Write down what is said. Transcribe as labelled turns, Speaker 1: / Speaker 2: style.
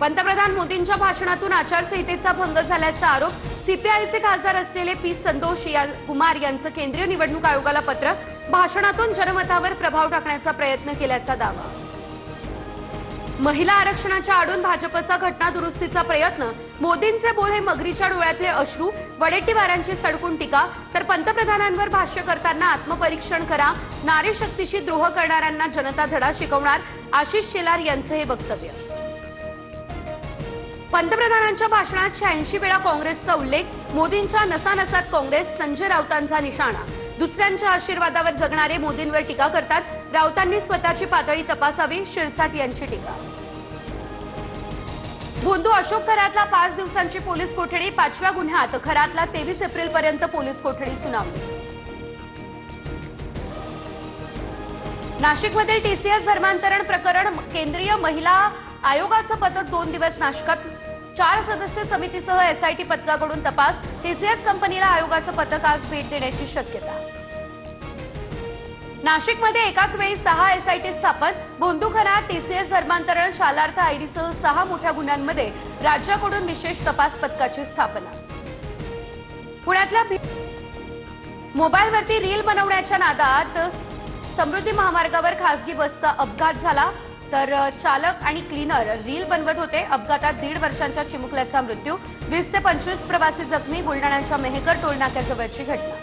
Speaker 1: पंतप्रधान मोदींच्या भाषणातून आचारसंहितेचा भंग झाल्याचा आरोप सीपीआयचे खासदार असलेले पी संतोष कुमार यांचं केंद्रीय निवडणूक आयोगाला पत्र। भाषणातून जनमतावर प्रभाव टाकण्याचा प्रयत्न केल्याचा दावा। महिला आरक्षणाच्या आडून भाजपचा घटना दुरुस्तीचा प्रयत्न। मोदींचे बोल हे मगरीच्या डोळ्यातले अश्रू। वडेट्टीवारांची सडकून टीका। तर पंतप्रधानांवर भाष्य करताना आत्मपरीक्षण करा। नारी शक्तीशी द्रोह करणाऱ्यांना जनता धडा शिकवणार। आशिष शेलार यांचे हे वक्तव्य। पंतप्रधानांच्या भाषणात 86 वेळा काँग्रेसचा उल्लेख। मोदींच्या नसानसात काँग्रेस। संजय राऊतांचा निशाणा। दुसऱ्यांच्या आशीर्वादावर जगणारे मोदींवर टीका करतात। राऊतांनी स्वतःची पातळी तपासावी। शिरसाट यांची टीका। भोंदू अशोक खरातला 5 दिवसांची पोलीस कोठडी। 5व्या गुन्ह्यात खरातला 23 एप्रिल पर्यंत पोलीस कोठडी सुनावली। नाशिकमध्ये टीसीएस धर्मांतरण प्रकरण। केंद्रीय महिला आयोगाचं पथक 2 दिवस नाशकात। 4 सदस्य समितीसह एसआयटी पथकाकडून तपास। टीसीएस कंपनीला आयोगाचं पथक आज भेट देण्याची शक्यता। नाशिकमध्ये एकाच वेळी 6 एसआयटी स्थापन। भोंदू खरात टीसीएस धर्मांतरण शालार्थ आयडीसह 6 मोठ्या गुन्ह्यांमध्ये राज्याकडून विशेष तपास पथकाची स्थापना। पुण्यातल्या मोबाईलवरती रील बनवण्याच्या नादात समृद्धी महामार्गावर खासगी बसचा अपघात झाला। तर चालक आणि क्लीनर रील बनवत होते। अपघातात 1.5 वर्षांच्या चिमुकल्याचा मृत्यू। 20 ते 25 प्रवासी जखमी। बुलढाण्याच्या मेहकर टोलनाक्याजवळची घटना।